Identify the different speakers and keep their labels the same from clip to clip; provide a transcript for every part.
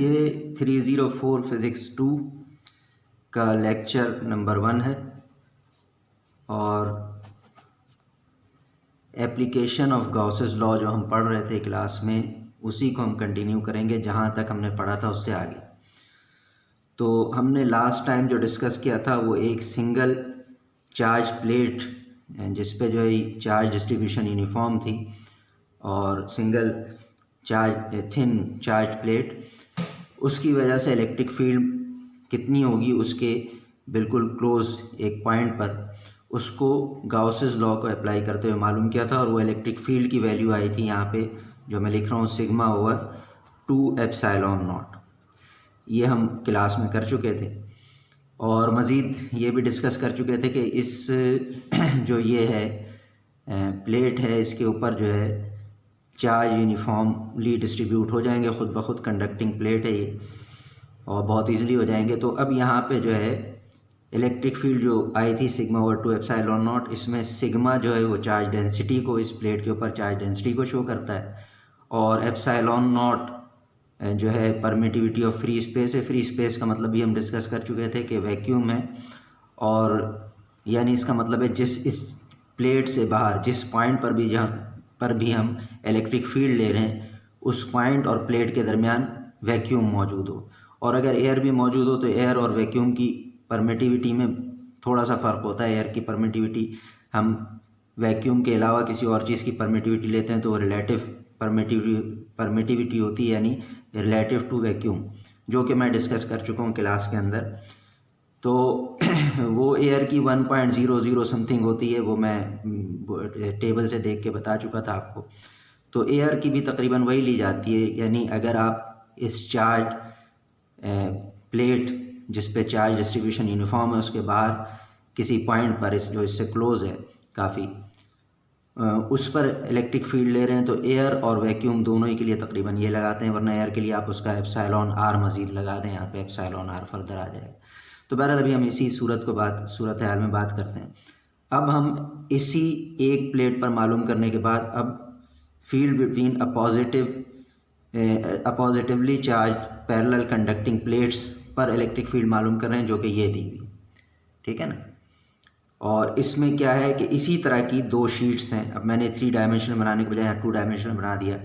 Speaker 1: ये 304 फिज़िक्स 2 का lecture number 1 है और एप्लीकेशन ऑफ गॉसेस लॉ जो हम पढ़ रहे थे क्लास में, उसी को हम कंटिन्यू करेंगे जहाँ तक हमने पढ़ा था उससे आगे। तो हमने लास्ट टाइम जो डिस्कस किया था वो एक सिंगल चार्ज प्लेट जिस पे जो है चार्ज डिस्ट्रीब्यूशन यूनिफॉर्म थी और single charge thin charge plate, उसकी वजह से इलेक्ट्रिक फील्ड कितनी होगी उसके बिल्कुल क्लोज एक पॉइंट पर, उसको गाउसेस लॉ को अप्लाई करते हुए मालूम किया था। और वो इलेक्ट्रिक फील्ड की वैल्यू आई थी यहाँ पे जो मैं लिख रहा हूँ सिग्मा ओवर 2 एप्सिलॉन नॉट। ये हम क्लास में कर चुके थे और मज़ीद ये भी डिस्कस कर चुके थे कि इस जो ये है प्लेट है, इसके ऊपर जो है चार्ज यूनिफॉर्मली डिस्ट्रीब्यूट हो जाएंगे, ख़ुद ब खुद कंडक्टिंग प्लेट है ये और बहुत ईज़िली हो जाएंगे। तो अब यहाँ पे जो है इलेक्ट्रिक फील्ड जो आई थी सिग्मा ओवर 2 एप्सिलॉन नॉट, इसमें सिग्मा जो है वो चार्ज डेंसिटी को, इस प्लेट के ऊपर चार्ज डेंसिटी को शो करता है और एप्सिलॉन नॉट जो है परमिटिविटी ऑफ फ्री स्पेस है। फ्री स्पेस का मतलब भी हम डिस्कस कर चुके थे कि वैक्यूम है और यानी इसका मतलब है जिस इस प्लेट से बाहर जिस पॉइंट पर भी जहाँ पर भी हम इलेक्ट्रिक फील्ड ले रहे हैं उस पॉइंट और प्लेट के दरमियान वैक्यूम मौजूद हो। और अगर एयर भी मौजूद हो तो एयर और वैक्यूम की परमिटिविटी में थोड़ा सा फ़र्क होता है। एयर की परमिटिविटी हम वैक्यूम के अलावा किसी और चीज़ की परमिटिविटी लेते हैं तो वो रिलेटिव परमिटिविटी होती है, यानी रिलेटिव टू वैक्यूम, जो कि मैं डिस्कस कर चुका हूँ क्लास के अंदर। तो वो एयर की 1.00 समथिंग होती है, वो मैं टेबल से देख के बता चुका था आपको। तो एयर की भी तकरीबन वही ली जाती है, यानी अगर आप इस चार्ज प्लेट जिस पे चार्ज डिस्ट्रीब्यूशन यूनिफॉर्म है उसके बाहर किसी पॉइंट पर जो इससे क्लोज है काफ़ी, उस पर इलेक्ट्रिक फील्ड ले रहे हैं तो एयर और वैक्यूम दोनों ही के लिए तकरीबन ये लगाते हैं, वरना एयर के लिए आप उसका एप्सिलॉन आर मज़ीद लगा दें, यहाँ पे एप्सिलॉन आर फर्दर आ जाएगा। तो बहरहाल अभी हम इसी सूरत हाल में बात करते हैं। अब हम इसी एक प्लेट पर मालूम करने के बाद अब field between oppositely charged parallel conducting plates पर इलेक्ट्रिक फील्ड मालूम कर रहे हैं, जो कि ये दी हुई, ठीक है ना। और इसमें क्या है कि इसी तरह की 2 शीट्स हैं। अब मैंने 3 डायमेंशनल बनाने के बजाय यहाँ 2 डायमेंशनल बना दिया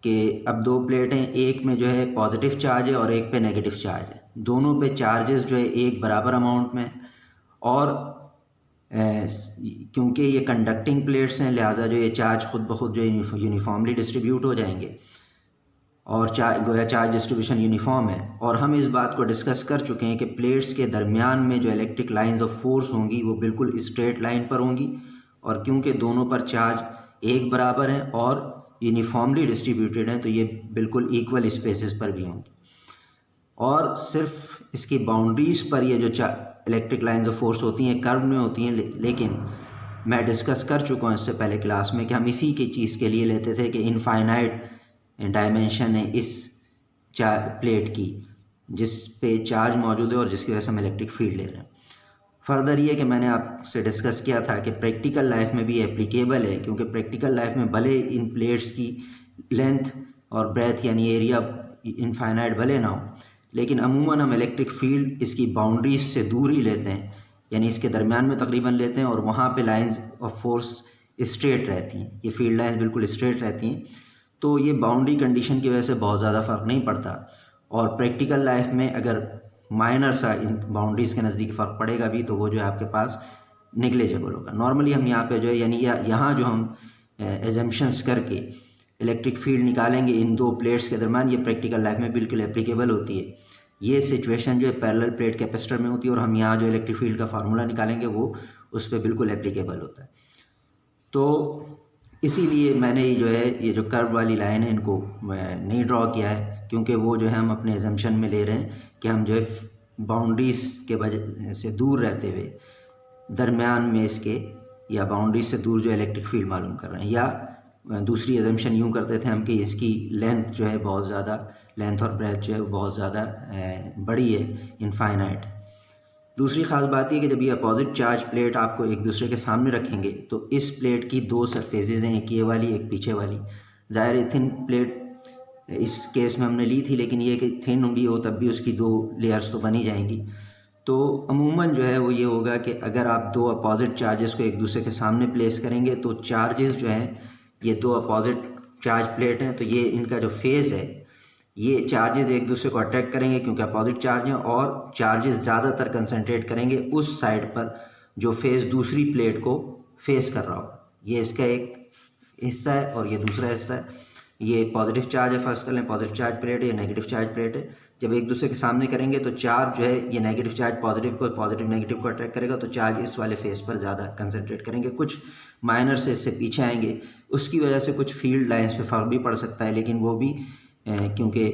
Speaker 1: कि अब 2 प्लेट हैं, एक में जो है पॉजिटिव चार्ज है और एक पे नेगेटिव चार्ज है। दोनों पे चार्जेस जो है एक बराबर अमाउंट में, और क्योंकि ये कंडक्टिंग प्लेट्स हैं लिहाजा जो ये चार्ज खुद ब खुद जो यूनिफॉर्मली डिस्ट्रीब्यूट हो जाएंगे और गोया चार्ज डिस्ट्रीब्यूशन यूनिफॉर्म है। और हम इस बात को डिस्कस कर चुके हैं कि प्लेट्स के दरमियान में जो इलेक्ट्रिक लाइंस ऑफ फोर्स होंगी वो बिल्कुल स्ट्रेट लाइन पर होंगी, और क्योंकि दोनों पर चार्ज एक बराबर हैं और यूनिफॉर्मली डिस्ट्रीब्यूटेड हैं तो ये बिल्कुल इक्वल स्पेसेस पर भी होंगी। और सिर्फ इसकी बाउंड्रीज पर ये जो इलेक्ट्रिक लाइंस ऑफ फोर्स होती हैं कर्व में होती हैं, लेकिन मैं डिस्कस कर चुका हूँ इससे पहले क्लास में कि हम इसी की चीज़ के लिए लेते थे कि इनफाइनाइट डायमेंशन है इस प्लेट की जिस पे चार्ज मौजूद है और जिसकी वजह से हम इलेक्ट्रिक फील्ड ले रहे हैं। फर्दर ये कि मैंने आपसे डिस्कस किया था कि प्रैक्टिकल लाइफ में भी एप्लीकेबल है, क्योंकि प्रैक्टिकल लाइफ में भले इन प्लेट्स की लेंथ और ब्रेथ यानी एरिया इनफाइनाइट भले ना हो, लेकिन अमूमन हम इलेक्ट्रिक फील्ड इसकी बाउंड्रीज से दूर ही लेते हैं, यानी इसके दरमियान में तकरीबन लेते हैं और वहाँ पे लाइंस ऑफ फोर्स स्ट्रेट रहती हैं, ये फील्ड लाइंस बिल्कुल स्ट्रेट रहती हैं। तो ये बाउंड्री कंडीशन की वजह से बहुत ज़्यादा फ़र्क नहीं पड़ता। और प्रैक्टिकल लाइफ में अगर माइनर सा इन बाउंड्रीज़ के नज़दीक फ़र्क पड़ेगा भी तो वो जो है आपके पास निग्लेजेबल होगा। नॉर्मली हम यहाँ पे जो है यानी यहाँ जो हम एजम्पशंस करके इलेक्ट्रिक फील्ड निकालेंगे इन 2 प्लेट्स के दरमियान, ये प्रैक्टिकल लाइफ में बिल्कुल एप्लीकेबल होती है। ये सिचुएशन जो है पैरेलल प्लेट कैपेसिटर में होती है और हम यहाँ जो इलेक्ट्रिक फील्ड का फार्मूला निकालेंगे वो उस पर बिल्कुल एप्लीकेबल होता है। तो इसीलिए मैंने जो है ये जो कर्व वाली लाइन है इनको नहीं ड्रॉ किया है, क्योंकि वो जो है हम अपने एजम्पशन में ले रहे हैं कि हम जो है बाउंड्रीज के वजह से दूर रहते हुए दरमियान में इसके या बाउंड्रीज से दूर जो इलेक्ट्रिक फील्ड मालूम कर रहे हैं। या दूसरी एजम्पशन यूँ करते थे हम कि इसकी लेंथ जो है बहुत ज़्यादा, लेंथ और ब्रेथ जो है वो बहुत ज़्यादा बड़ी है, इनफाइनाइट। दूसरी ख़ास बात यह कि जब ये अपोजिट चार्ज प्लेट आपको एक दूसरे के सामने रखेंगे तो इस प्लेट की 2 सरफेसेज हैं, एक ये वाली एक पीछे वाली। ज़ाहिर है थिन प्लेट इस केस में हमने ली थी, लेकिन ये कि थिन उंगली हो तब भी उसकी 2 लेयर्स तो बनी जाएंगी। तो अमूमन जो है वो ये होगा कि अगर आप 2 अपोजिट चार्जेस को एक दूसरे के सामने प्लेस करेंगे तो चार्जेस जो हैं, ये 2 अपोजिट चार्ज प्लेट हैं, तो ये इनका जो फेज़ है, ये चार्जेस एक दूसरे को अट्रैक्ट करेंगे क्योंकि अपोजिट चार्ज हैं, और चार्जेस ज़्यादातर कंसनट्रेट करेंगे उस साइड पर जो फेज़ दूसरी प्लेट को फेस कर रहा हो। ये इसका एक हिस्सा है और ये दूसरा हिस्सा है। ये पॉजिटिव चार्ज है, फर्स्ट कर लें, पॉजिटिव चार्ज प्लेट है, ये नेगेटिव चार्ज प्लेट है। जब एक दूसरे के सामने करेंगे तो चार्ज जो है ये नेगेटिव चार्ज पॉजिटिव नेगेटिव को अट्रैक्ट करेगा, तो चार्ज इस वाले फेस पर ज़्यादा कंसनट्रेट करेंगे। कुछ माइनर से इससे पीछे आएंगे, उसकी वजह से कुछ फील्ड लाइंस पे फ़र्क भी पड़ सकता है, लेकिन वो भी क्योंकि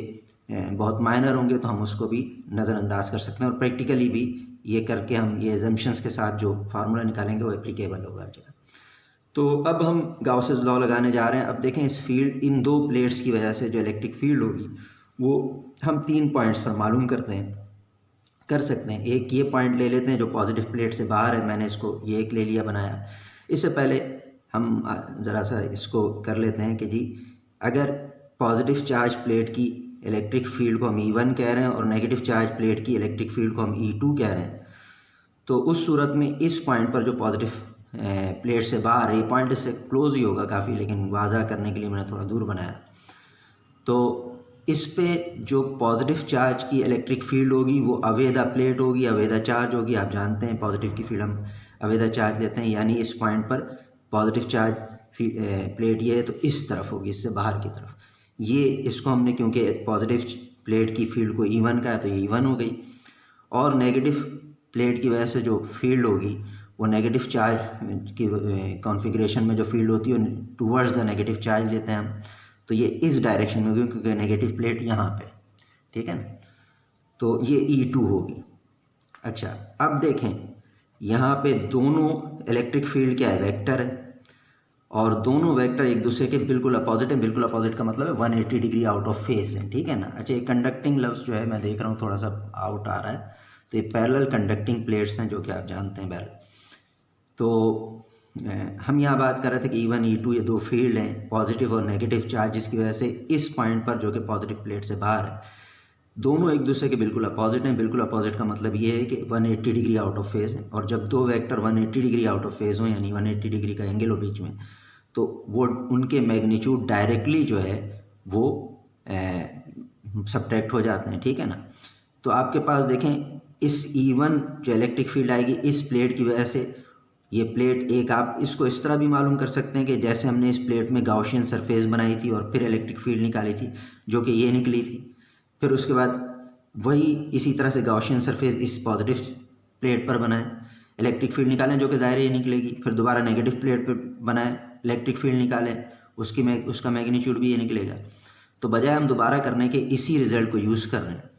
Speaker 1: बहुत माइनर होंगे तो हम उसको भी नज़रअंदाज कर सकते हैं, और प्रैक्टिकली भी ये करके हम ये एजम्पशंस के साथ जो फार्मूला निकालेंगे वो एप्लीकेबल होगा हर जगह। तो अब हम गाउसेस लॉ लगाने जा रहे हैं। अब देखें इस फील्ड, इन 2 प्लेट्स की वजह से जो इलेक्ट्रिक फील्ड होगी वो हम 3 पॉइंट्स पर मालूम कर सकते हैं। एक ये पॉइंट ले लेते हैं जो पॉजिटिव प्लेट से बाहर है, मैंने इसको ये एक ले लिया बनाया। इससे पहले हम ज़रा सा इसको कर लेते हैं कि जी अगर पॉजिटिव चार्ज प्लेट की इलेक्ट्रिक फील्ड को हम E1 कह रहे हैं और नेगेटिव चार्ज प्लेट की इलेक्ट्रिक फील्ड को हम E2 कह रहे हैं, तो उस सूरत में इस पॉइंट पर जो पॉजिटिव प्लेट से बाहर है, ये पॉइंट इससे क्लोज ही होगा काफ़ी, लेकिन वाज़ा करने के लिए मैंने थोड़ा दूर बनाया। तो इस पे जो पॉजिटिव चार्ज की इलेक्ट्रिक फील्ड होगी वो अवेदा प्लेट होगी, अवेदा चार्ज होगी। आप जानते हैं पॉजिटिव की फील्ड हम अवेदा चार्ज लेते हैं, यानी इस पॉइंट पर पॉजिटिव चार्ज प्लेट ये है तो इस तरफ होगी, इससे बाहर की तरफ। ये इसको हमने क्योंकि पॉजिटिव प्लेट की फील्ड को E1 का है तो ये E1 हो गई, और नेगेटिव प्लेट की वजह से जो फील्ड होगी वो नेगेटिव चार्ज की कॉन्फ़िगरेशन में जो फील्ड होती है टूवर्ड्स द नेगेटिव चार्ज लेते हैं हम, तो ये इस डायरेक्शन में होगी क्योंकि नेगेटिव प्लेट यहाँ पे, ठीक है ना, तो ये E2 होगी। अच्छा, अब देखें यहाँ पे दोनों इलेक्ट्रिक फील्ड क्या है, वेक्टर है, और दोनों वेक्टर एक दूसरे के बिल्कुल अपोजिट है। बिल्कुल अपोजिट का मतलब है 180 डिग्री आउट ऑफ फेस है, ठीक है ना। अच्छा, ये कंडक्टिंग लफ्ज़ जो है मैं देख रहा हूँ थोड़ा सा आउट आ रहा है, तो ये पैरेलल कंडक्टिंग प्लेट्स हैं जो कि आप जानते हैं पैरेलल। तो हम यहाँ बात कर रहे थे कि E1 E2 ये 2 फील्ड हैं पॉजिटिव और नेगेटिव चार्जेस की वजह से इस पॉइंट पर जो कि पॉजिटिव प्लेट से बाहर है, दोनों एक दूसरे के बिल्कुल अपोजिट हैं। बिल्कुल अपोजिट का मतलब ये है कि 180 डिग्री आउट ऑफ फेज़ है, और जब 2 vector 180 degree out of phase हो, यानी 180 डिग्री का एंगल हो बीच में, तो वो उनके मैग्नीट्यूड डायरेक्टली जो है वो सब्ट्रैक्ट हो जाते हैं, ठीक है ना। तो आपके पास देखें इस E1 जो इलेक्ट्रिक फील्ड आएगी इस प्लेट की वजह से, ये प्लेट एक, आप इसको इस तरह भी मालूम कर सकते हैं कि जैसे हमने इस प्लेट में गाउशियन सरफेस बनाई थी और फिर इलेक्ट्रिक फील्ड निकाली थी जो कि ये निकली थी, फिर उसके बाद वही इसी तरह से गाउशियन सरफेस इस पॉजिटिव प्लेट पर बनाए, इलेक्ट्रिक फील्ड निकालें जो कि ज़ाहिर ये निकलेगी, फिर दोबारा नेगेटिव प्लेट पर बनाए, इलेक्ट्रिक फील्ड निकालें, उसका मैग्नीट्यूड भी ये निकलेगा। तो बजाय हम दोबारा करने के इसी रिज़ल्ट को यूज़ कर रहे हैं।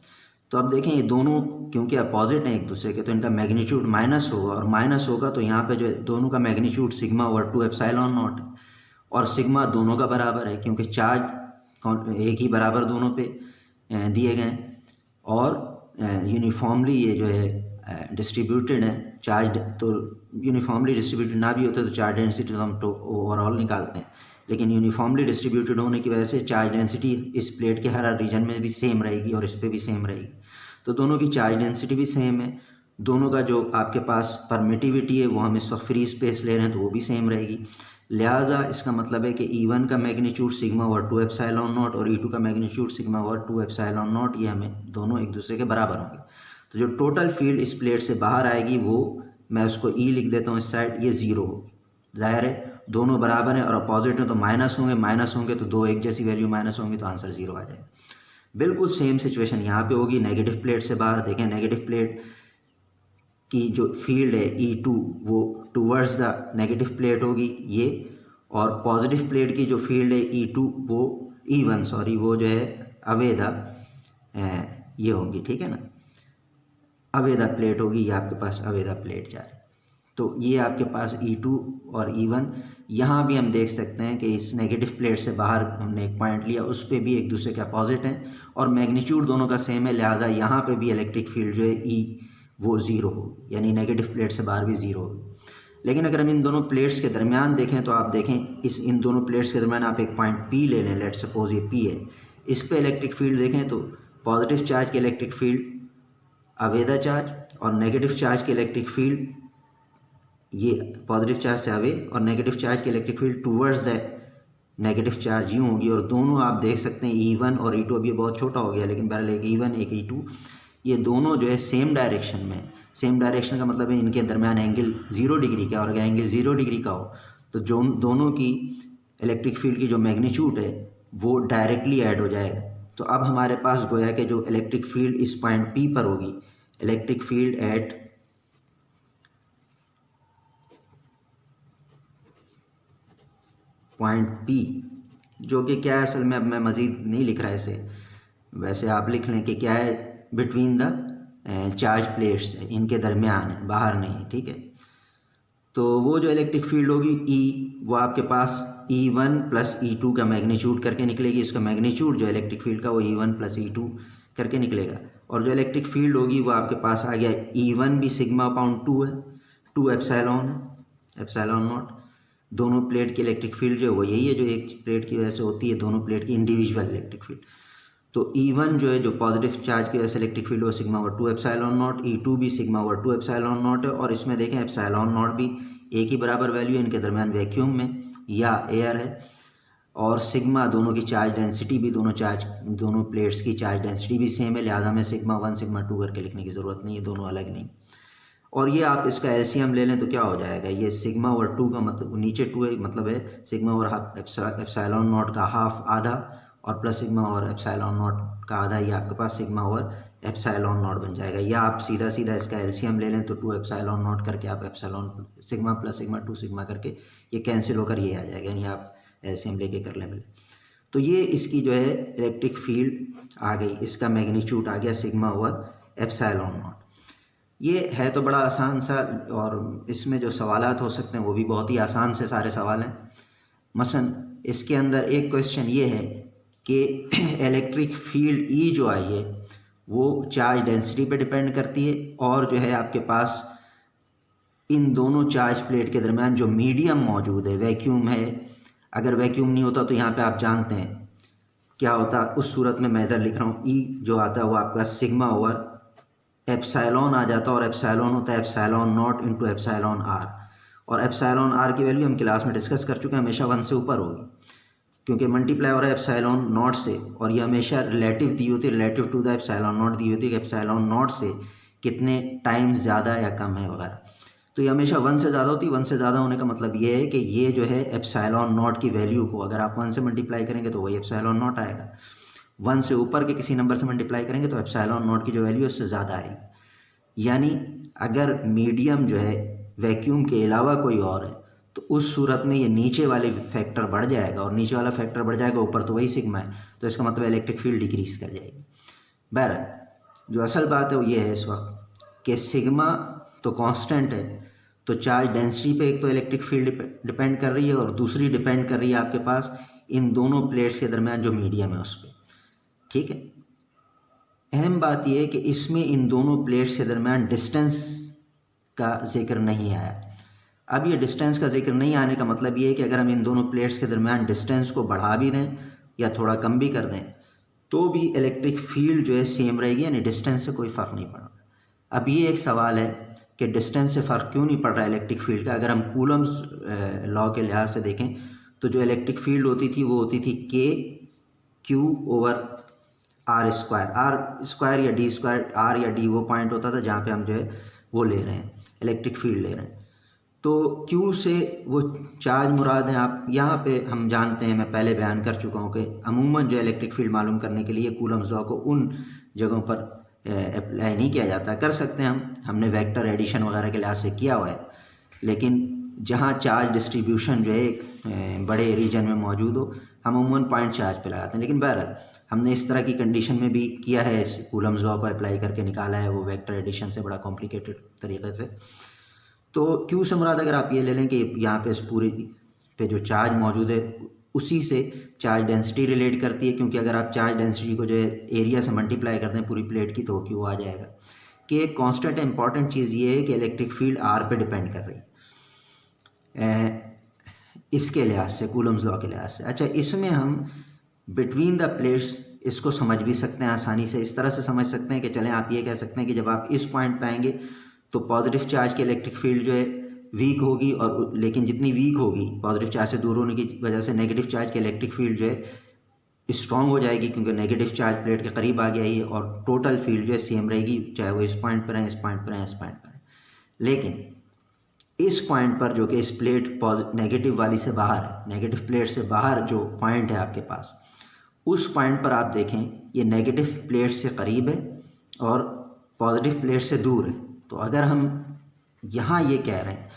Speaker 1: तो अब देखें ये दोनों क्योंकि अपोजिट हैं एक दूसरे के, तो इनका मैग्नीट्यूड माइनस होगा, और माइनस होगा तो यहाँ पे जो दोनों का magnitude sigma over 2 epsilon not, और सिग्मा दोनों का बराबर है क्योंकि चार्ज एक ही बराबर दोनों पे दिए गए हैं, और यूनिफॉर्मली ये जो है डिस्ट्रीब्यूटेड है चार्ज। तो यूनिफॉर्मली डिस्ट्रीब्यूटेड ना भी होते तो चार्ज डेंसिटी तो हम ओवरऑल निकालते हैं, लेकिन यूनिफॉर्मली डिस्ट्रीब्यूटेड होने की वजह से चार्ज डेंसिटी इस प्लेट के हर रीजन में भी सेम रहेगी और इस पर भी सेम रहेगी। तो दोनों की चार्ज डेंसिटी भी सेम है, दोनों का जो आपके पास परमिटिविटी है वो हम इस वक्त फ्री स्पेस ले रहे हैं तो वो भी सेम रहेगी। लिहाजा इसका मतलब है कि E1 का magnitude sigma over 2 epsilon not और E2 का magnitude sigma over 2 epsilon not, ये हमें दोनों एक दूसरे के बराबर होंगे। तो जो टोटल फील्ड इस प्लेट से बाहर आएगी वो मैं उसको E लिख देता हूँ इस साइड, ये 0 होगी। जाहिर है दोनों बराबर हैं और अपोजिट हैं तो माइनस होंगे तो 2 एक जैसी वैल्यू माइनस होंगी तो आंसर 0 आ जाएगा। बिल्कुल सेम सिचुएशन यहाँ पे होगी नेगेटिव प्लेट से बाहर। देखें नेगेटिव प्लेट की जो फील्ड है E2 वो टूवर्ड्स द नेगेटिव प्लेट होगी ये, और पॉजिटिव प्लेट की जो फील्ड है E2 वो E1 सॉरी वो जो है अवेदा ये होगी, ठीक है ना, अवेदा प्लेट होगी, ये आपके पास अवेदा प्लेट जा रही है। तो ये आपके पास E2 और E1, यहाँ भी हम देख सकते हैं कि इस नेगेटिव प्लेट से बाहर हमने एक पॉइंट लिया, उस पर भी एक दूसरे के अपोजिट हैं और मैग्नीट्यूड दोनों का सेम है, लिहाजा यहाँ पे भी इलेक्ट्रिक फील्ड जो है E वो 0 होगी, यानी नेगेटिव प्लेट से बाहर भी 0 होगी। लेकिन अगर हम इन दोनों प्लेट्स के दरमियान देखें तो आप देखें इन दोनों प्लेट्स के दरमियान आप एक पॉइंट P ले लें, लेट सपोज ये P है, इस पे इलेक्ट्रिक फील्ड देखें तो पॉजिटिव चार्ज के electric field away the charge और नेगेटिव चार्ज के इलेक्ट्रिक फील्ड ये पॉजिटिव चार्ज से अवे और नेगेटिव चार्ज के electric field towards the negative charge यूँ होगी। और दोनों आप देख सकते हैं E1 और E2, अब ये बहुत छोटा हो गया लेकिन बहरहाल एक E1 एक E2, ये दोनों जो है सेम डायरेक्शन में। सेम डायरेक्शन का मतलब है इनके दरमियान एंगल 0 डिग्री का, और अगर एंगल 0 डिग्री का हो तो जो दोनों की इलेक्ट्रिक फील्ड की जो मैग्नीट्यूड है वो डायरेक्टली ऐड हो जाएगा। तो अब हमारे पास गोया कि जो इलेक्ट्रिक फील्ड इस पॉइंट P पर होगी, electric field at point P, जो कि क्या है असल में, अब मैं मज़ीद नहीं लिख रहा इसे, वैसे आप लिख लें कि क्या है, बिटवीन द चार्ज प्लेट्स है, इनके दरमियान है, बाहर नहीं, ठीक है। तो वो जो इलेक्ट्रिक फील्ड होगी E, वो आपके पास E1 प्लस E2 का मैग्नीट्यूड करके निकलेगी। इसका मैग्नीट्यूड जो इलेक्ट्रिक फील्ड का वो E1 प्लस E2 करके निकलेगा। और जो इलेक्ट्रिक फील्ड होगी वो आपके पास आ गया E1 भी सिग्मा अपाउंड 2 है, 2 एप्सिलॉन नॉट। दोनों प्लेट की इलेक्ट्रिक फील्ड जो है वो यही है जो एक प्लेट की वजह से होती है, दोनों प्लेट की इंडिविजुअल इलेक्ट्रिक फील्ड। तो E1 जो है जो पॉजिटिव चार्ज की वजह से इलेक्ट्रिक फील्ड वो sigma over 2 epsilon not, E2 भी सिग्मा ओवर 2 एप्सिलॉन नॉट है। और इसमें देखें एप्सिलॉन नॉट भी एक ही बराबर वैल्यू है, इनके दरमियान वैक्यूम में या एयर है। और सिग्मा दोनों की चार्ज डेंसिटी भी, दोनों प्लेट्स की चार्ज डेंसिटी भी सेम है, लिहाजा में सिग्मा 1 सिग्मा 2 करके लिखने की ज़रूरत नहीं है, दोनों अलग नहीं। और ये आप इसका एलसीएम ले लें तो क्या हो जाएगा, ये सिग्मा ओवर 2 का मतलब नीचे 2 है, मतलब है सिग्मा ओवर एप्सिलॉन नॉट का हाफ आधा और plus sigma over epsilon not का आधा, ये आपके पास सिग्मा ओवर एप्सिलॉन नॉट बन जाएगा। या आप सीधा सीधा इसका एलसीएम ले लें तो 2 एप्सिलॉन नॉट करके आप epsilon sigma plus sigma 2 sigma करके ये कैंसिल होकर ये आ जाएगा, यानी आप एलसीएम लेके कर लें मिले। तो ये इसकी जो है इलेक्ट्रिक फील्ड आ गई, इसका मैग्नीट्यूड आ गया सिग्मा ओवर एप्सिलॉन नॉट। ये है तो बड़ा आसान सा, और इसमें जो सवालात हो सकते हैं वो भी बहुत ही आसान से सारे सवाल हैं। मसलन इसके अंदर एक क्वेश्चन ये है कि इलेक्ट्रिक फील्ड E जो आई है वो चार्ज डेंसिटी पे डिपेंड करती है, और जो है आपके पास इन दोनों चार्ज प्लेट के दरमियान जो मीडियम मौजूद है, वैक्यूम है। अगर वैक्यूम नहीं होता तो यहाँ पे आप जानते हैं क्या होता, उस सूरत में मैं इधर लिख रहा हूँ, E जो आता है वो आपका सिग्मा ओवर एप्सिलॉन आ जाता है, और एप्सिलॉन होता है epsilon not into epsilon R. और एप्सिलॉन आर की वैल्यू हम क्लास में डिस्कस कर चुके हैं, हमेशा 1 से ऊपर होगी क्योंकि मल्टीप्लाई हो रहा है एप्सिलॉन नॉट से, और ये हमेशा रिलेटिव दी होती है, relative to the epsilon not दी होती है कि एप्सिलॉन नॉट से कितने टाइम्स ज़्यादा या कम है वगैरह। तो ये हमेशा 1 से ज़्यादा होती है। 1 से ज़्यादा होने का मतलब ये है कि ये जो है एप्सिलॉन नॉट की वैल्यू को अगर आप 1 से मल्टीप्लाई करेंगे तो वही एप्सिलॉन नॉट आएगा, 1 से ऊपर के किसी नंबर से मल्टीप्लाई करेंगे तो एप्सिलॉन नॉट की जो वैल्यू उससे ज़्यादा आएगी। यानी अगर मीडियम जो है वैक्यूम के अलावा कोई और है तो उस सूरत में ये नीचे वाले फैक्टर बढ़ जाएगा, और नीचे वाला फैक्टर बढ़ जाएगा, ऊपर तो वही सिग्मा है, तो इसका मतलब इलेक्ट्रिक फील्ड डिक्रीज कर जाएगी। बहरहाल जो असल बात है वो ये है इस वक्त कि सिग्मा तो कांस्टेंट है, तो चार्ज डेंसिटी पे एक तो इलेक्ट्रिक फील्ड डिपेंड कर रही है और दूसरी डिपेंड कर रही है आपके पास इन दोनों प्लेट्स के दरमियान जो मीडियम है उस पर। ठीक है, अहम बात यह है कि इसमें इन दोनों प्लेट्स के दरमियान डिस्टेंस का जिक्र नहीं आया। अब ये डिस्टेंस का जिक्र नहीं आने का मतलब ये है कि अगर हम इन दोनों प्लेट्स के दरमियान डिस्टेंस को बढ़ा भी दें या थोड़ा कम भी कर दें तो भी इलेक्ट्रिक फील्ड जो है सेम रहेगी, यानी डिस्टेंस से कोई फ़र्क नहीं पड़ रहा। अब ये एक सवाल है कि डिस्टेंस से फ़र्क क्यों नहीं पड़ रहा इलेक्ट्रिक फील्ड का। अगर हम कूलम्स लॉ के लिहाज से देखें तो जो इलेक्ट्रिक फील्ड होती थी वो होती थी K Q over R square या D स्क्वायर, R या D वो पॉइंट होता था जहाँ पे हम जो है वो ले रहे हैं, इलेक्ट्रिक फील्ड ले रहे हैं। तो Q से वो चार्ज मुराद हैं। आप यहाँ पे हम जानते हैं, मैं पहले बयान कर चुका हूँ कि अमूमन जो इलेक्ट्रिक फील्ड मालूम करने के लिए कूलम्स लॉ को उन जगहों पर अप्लाई नहीं किया जाता। कर सकते हैं हमने वेक्टर एडिशन वगैरह के लिहाज से किया हुआ है, लेकिन जहाँ चार्ज डिस्ट्रीब्यूशन जो है एक बड़े रीजन में मौजूद हो हम अमूमन पॉइंट चार्ज पे लगाते हैं। लेकिन बहरहाल हमने इस तरह की कंडीशन में भी किया है, इस कूलम्स लॉ को अप्लाई करके निकाला है वो वेक्टर एडिशन से बड़ा कॉम्प्लिकेटेड तरीके से। तो Q से मुराद अगर आप ये ले लें कि यहाँ पे इस पूरे पे जो चार्ज मौजूद है उसी से चार्ज डेंसिटी रिलेट करती है, क्योंकि अगर आप चार्ज डेंसिटी को जो है एरिया से मल्टीप्लाई करते हैं पूरी प्लेट की तो Q आ जाएगा। कि एक कांस्टेंट इंपॉर्टेंट चीज़ ये है कि इलेक्ट्रिक फील्ड R पे डिपेंड कर रही है इसके लिहाज से, कूलम्स लॉ के लिहाज से। अच्छा, इसमें हम बिटवीन द प्लेट्स इसको समझ भी सकते हैं आसानी से। इस तरह से समझ सकते हैं कि चलें आप ये कह सकते हैं कि जब आप इस पॉइंट पे आएंगे तो पॉजिटिव चार्ज की इलेक्ट्रिक फील्ड जो है वीक होगी, और लेकिन जितनी वीक होगी पॉजिटिव चार्ज से दूर होने की वजह से नेगेटिव चार्ज की इलेक्ट्रिक फील्ड जो है स्ट्रॉन्ग हो जाएगी, क्योंकि नेगेटिव चार्ज प्लेट के करीब आ गया है, और टोटल फील्ड जो है सेम रहेगी, चाहे वो इस पॉइंट पर है, इस पॉइंट पर है, इस पॉइंट पर है। लेकिन इस पॉइंट पर जो कि इस प्लेट नेगेटिव वाली से बाहर है, नेगेटिव प्लेट से बाहर जो पॉइंट है आपके पास, उस पॉइंट पर आप देखें ये नेगेटिव प्लेट से करीब है और पॉजिटिव प्लेट से दूर है। तो अगर हम यहाँ ये कह रहे हैं,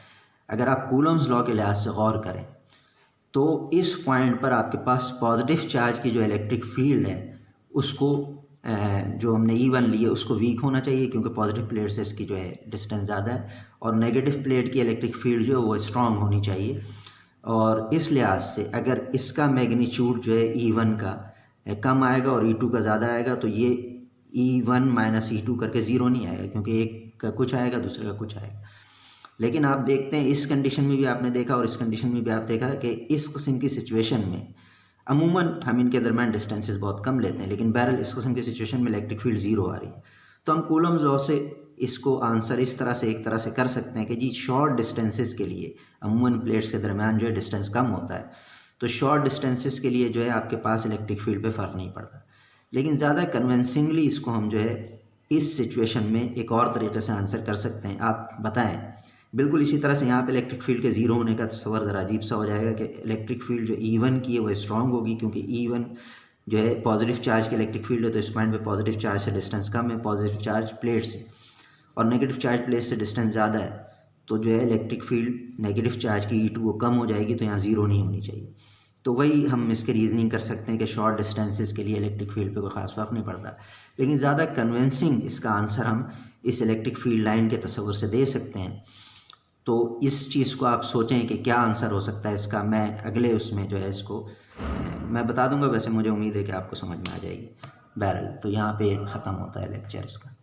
Speaker 1: अगर आप कूलम्स लॉ के लिहाज से गौर करें तो इस पॉइंट पर आपके पास पॉजिटिव चार्ज की जो इलेक्ट्रिक फील्ड है उसको जो हमने E1 ली है उसको वीक होना चाहिए, क्योंकि पॉजिटिव प्लेट से इसकी जो है डिस्टेंस ज़्यादा है, और नेगेटिव प्लेट की इलेक्ट्रिक फील्ड जो है वो स्ट्रॉन्ग होनी चाहिए। और इस लिहाज से अगर इसका मैग्नीट्यूड जो है E1 का कम आएगा और E2 का ज़्यादा आएगा तो ये E1 माइनस E2 करके ज़ीरो नहीं आएगा, क्योंकि एक का कुछ आएगा दूसरे का कुछ आएगा। लेकिन आप देखते हैं इस कंडीशन में भी आपने देखा और इस कंडीशन में भी आप देखा कि इस किस्म की सिचुएशन में अमूमन हम इनके दरमियान डिस्टेंसेस बहुत कम लेते हैं, लेकिन बहरहाल इस किस्म की सिचुएशन में इलेक्ट्रिक फील्ड ज़ीरो आ रही है। तो हम कूलम्स लॉ से इसको आंसर इस तरह से एक तरह से कर सकते हैं कि जी शॉर्ट डिस्टेंसेस के लिए अमूमन प्लेट्स के दरमियान जो है डिस्टेंस कम होता है, तो शॉर्ट डिस्टेंसेस के लिए जो है आपके पास इलेक्ट्रिक फील्ड पे फ़र्क नहीं पड़ता। लेकिन ज़्यादा कन्विंसिंगली इसको हम जो है इस सिचुएशन में एक और तरीके से आंसर कर सकते हैं। आप बताएं, बिल्कुल इसी तरह से यहाँ पे इलेक्ट्रिक फील्ड के ज़ीरो होने का तस्वर ज़रा अजीब सा हो जाएगा कि इलेक्ट्रिक फील्ड जो E1 की है वो स्ट्रॉन्ग होगी, क्योंकि E1 जो है पॉजिटिव चार्ज की इलेक्ट्रिक फील्ड है, तो इस पॉइंट पे पॉजिटिव चार्ज से डिस्टेंस कम है, पॉजिटिव चार्ज प्लेट से, और नेगेटिव चार्ज प्लेट से डिस्टेंस ज़्यादा है, तो जो है इलेक्ट्रिक फील्ड नेगेटिव चार्ज की E2 वो कम हो जाएगी, तो यहाँ ज़ीरो नहीं होनी चाहिए। तो वही हम इसके रीजनिंग कर सकते हैं कि शॉर्ट डिस्टेंसेस के लिए इलेक्ट्रिक फील्ड पे कोई ख़ास फ़र्क नहीं पड़ता। लेकिन ज़्यादा कन्विंसिंग इसका आंसर हम इस इलेक्ट्रिक फील्ड लाइन के तस्वर से दे सकते हैं। तो इस चीज़ को आप सोचें कि क्या आंसर हो सकता है इसका। मैं अगले उसमें जो है इसको मैं बता दूंगा, वैसे मुझे उम्मीद है कि आपको समझ में आ जाएगी। बहरहाल तो यहाँ पे ख़त्म होता है लेक्चर इसका।